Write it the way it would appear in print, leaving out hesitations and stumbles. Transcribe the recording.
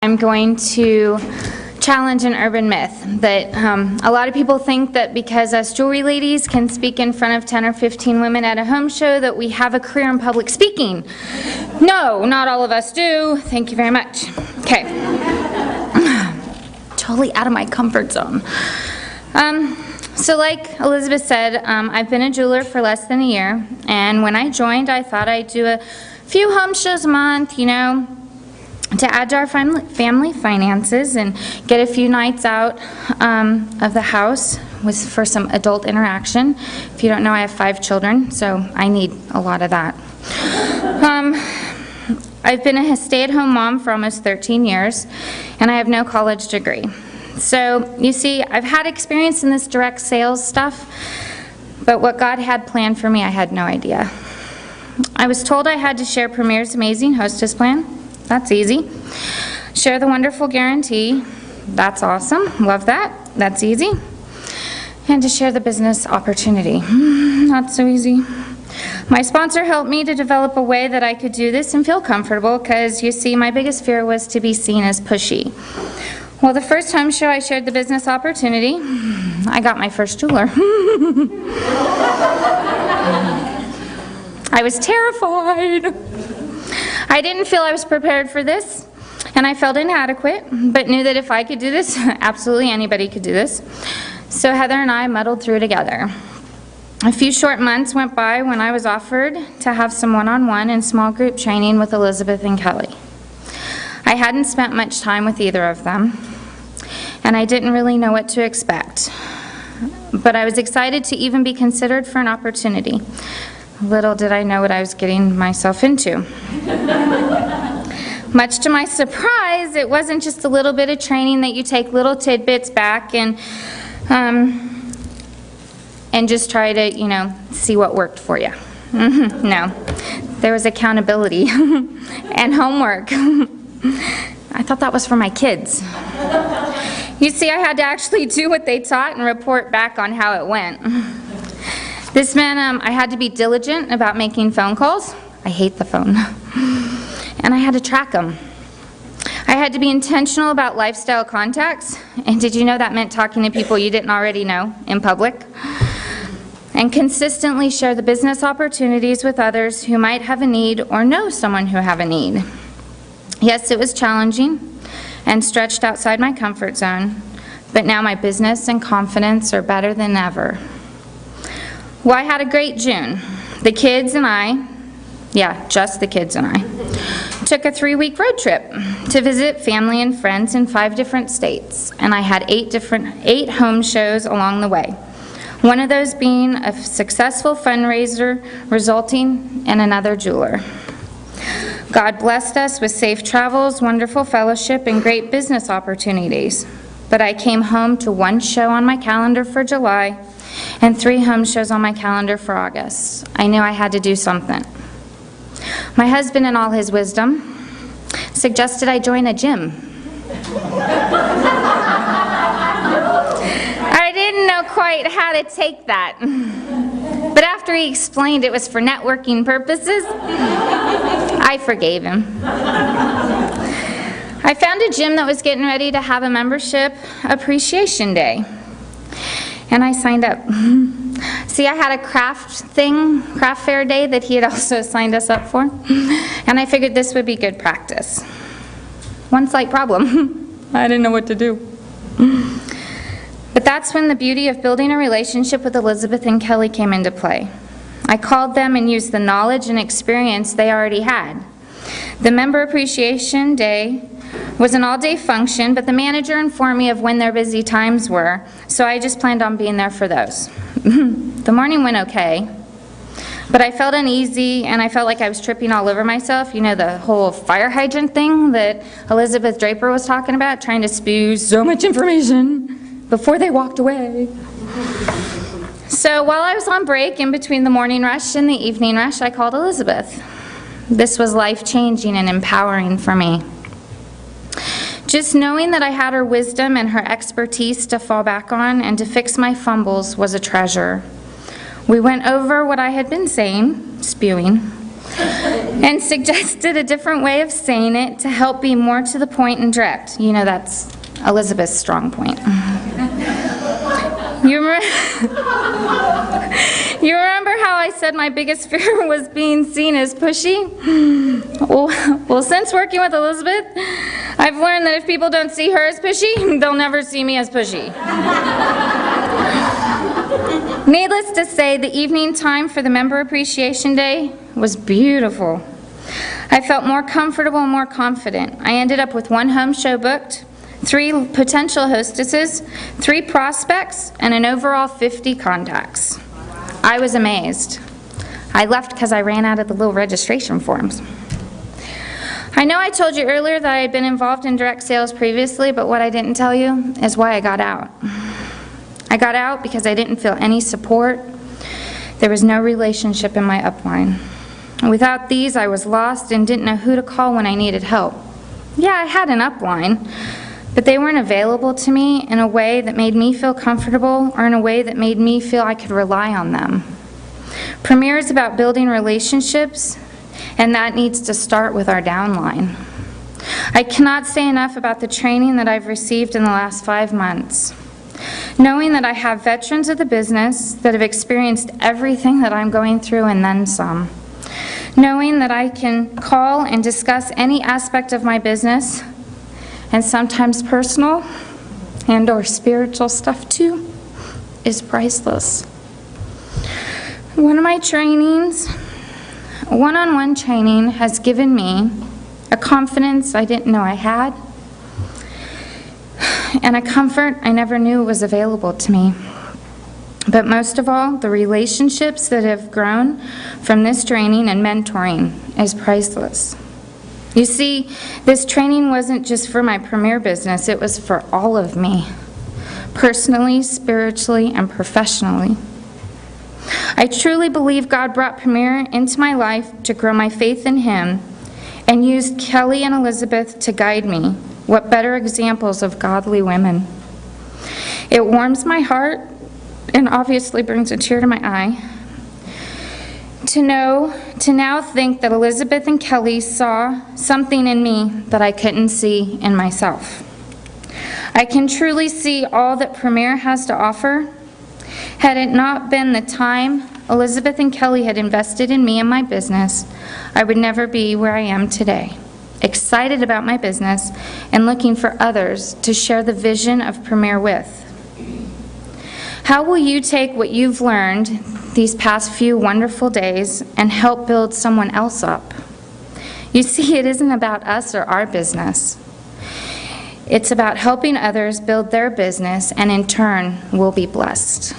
I'm going to challenge an urban myth that a lot of people think that because us jewelry ladies can speak in front of 10 or 15 women at a home show that we have a career in public speaking. No, not all of us do. Thank you very much. Okay. Totally out of my comfort zone. So like Elizabeth said, I've been a jeweler for less than a year, and when I joined, I thought I'd do a few home shows a month, you know, to add to our family finances and get a few nights out of the house for some adult interaction. If you don't know, I have 5 children, so I need a lot of that. I've been a stay-at-home mom for almost 13 years, and I have no college degree. So, you see, I've had experience in this direct sales stuff, but what God had planned for me, I had no idea. I was told I had to share Premier's amazing hostess plan. That's easy. Share the wonderful guarantee. That's awesome. Love that. That's easy. And to share the business opportunity. Not so easy. My sponsor helped me to develop a way that I could do this and feel comfortable because, you see, my biggest fear was to be seen as pushy. Well, the first home show I shared the business opportunity, I got my first jeweler. I was terrified. I didn't feel I was prepared for this, and I felt inadequate, but knew that if I could do this, absolutely anybody could do this. So Heather and I muddled through together. A few short months went by when I was offered to have some one-on-one and small group training with Elizabeth and Kelly. I hadn't spent much time with either of them, and I didn't really know what to expect. But I was excited to even be considered for an opportunity. Little did I know what I was getting myself into. Much to my surprise, it wasn't just a little bit of training that you take little tidbits back and just try to, you know, see what worked for you. No, there was accountability and homework. I thought that was for my kids. You see, I had to actually do what they taught and report back on how it went. This meant I had to be diligent about making phone calls. I hate the phone. And I had to track them. I had to be intentional about lifestyle contacts. And did you know that meant talking to people you didn't already know in public? And consistently share the business opportunities with others who might have a need or know someone who have a need. Yes, it was challenging and stretched outside my comfort zone, but now my business and confidence are better than ever. Well, I had a great June. The kids and I, just the kids and I, took a 3-week road trip to visit family and friends in 5 different states, and I had 8 home shows along the way. One of those being a successful fundraiser resulting in another jeweler. God blessed us with safe travels, wonderful fellowship, and great business opportunities. But I came home to 1 show on my calendar for July and 3 home shows on my calendar for August. I knew I had to do something. My husband, in all his wisdom, suggested I join a gym. I didn't know quite how to take that. But after he explained it was for networking purposes, I forgave him. I found a gym that was getting ready to have a membership appreciation day. And I signed up. See, I had a craft fair day that he had also signed us up for. And I figured this would be good practice. One slight problem. I didn't know what to do. But that's when the beauty of building a relationship with Elizabeth and Kelly came into play. I called them and used the knowledge and experience they already had. The Member Appreciation Day was an all-day function, but the manager informed me of when their busy times were, so I just planned on being there for those. The morning went okay, but I felt uneasy and I felt like I was tripping all over myself. You know, the whole fire hydrant thing that Elizabeth Draper was talking about, trying to spew so much information before they walked away. So while I was on break in between the morning rush and the evening rush, I called Elizabeth. This was life-changing and empowering for me. Just knowing that I had her wisdom and her expertise to fall back on and to fix my fumbles was a treasure. We went over what I had been saying, spewing, and suggested a different way of saying it to help be more to the point and direct. You know, that's Elizabeth's strong point. You remember how I said my biggest fear was being seen as pushy? Well, since working with Elizabeth, I've learned that if people don't see her as pushy, they'll never see me as pushy. Needless to say, the evening time for the Member Appreciation Day was beautiful. I felt more comfortable and more confident. I ended up with 1 home show booked, 3 potential hostesses, 3 prospects, and an overall 50 contacts. I was amazed. I left because I ran out of the little registration forms. I know I told you earlier that I had been involved in direct sales previously, but what I didn't tell you is why I got out. I got out because I didn't feel any support. There was no relationship in my upline. Without these, I was lost and didn't know who to call when I needed help. Yeah, I had an upline, but they weren't available to me in a way that made me feel comfortable or in a way that made me feel I could rely on them. Premier is about building relationships, and that needs to start with our downline. I cannot say enough about the training that I've received in the last 5 months. Knowing that I have veterans of the business that have experienced everything that I'm going through and then some. Knowing that I can call and discuss any aspect of my business, and sometimes personal and or spiritual stuff too, is priceless. One of my trainings, one-on-one training, has given me a confidence I didn't know I had, and a comfort I never knew was available to me. But most of all, the relationships that have grown from this training and mentoring is priceless. You see, this training wasn't just for my Premier business, it was for all of me, personally, spiritually, and professionally. I truly believe God brought Premier into my life to grow my faith in Him and used Kelly and Elizabeth to guide me. What better examples of godly women? It warms my heart and obviously brings a tear to my eye to now think that Elizabeth and Kelly saw something in me that I couldn't see in myself. I can truly see all that Premier has to offer. Had it not been the time Elizabeth and Kelly had invested in me and my business, I would never be where I am today, excited about my business and looking for others to share the vision of Premier with. How will you take what you've learned these past few wonderful days and help build someone else up? You see, it isn't about us or our business. It's about helping others build their business, and in turn, we'll be blessed.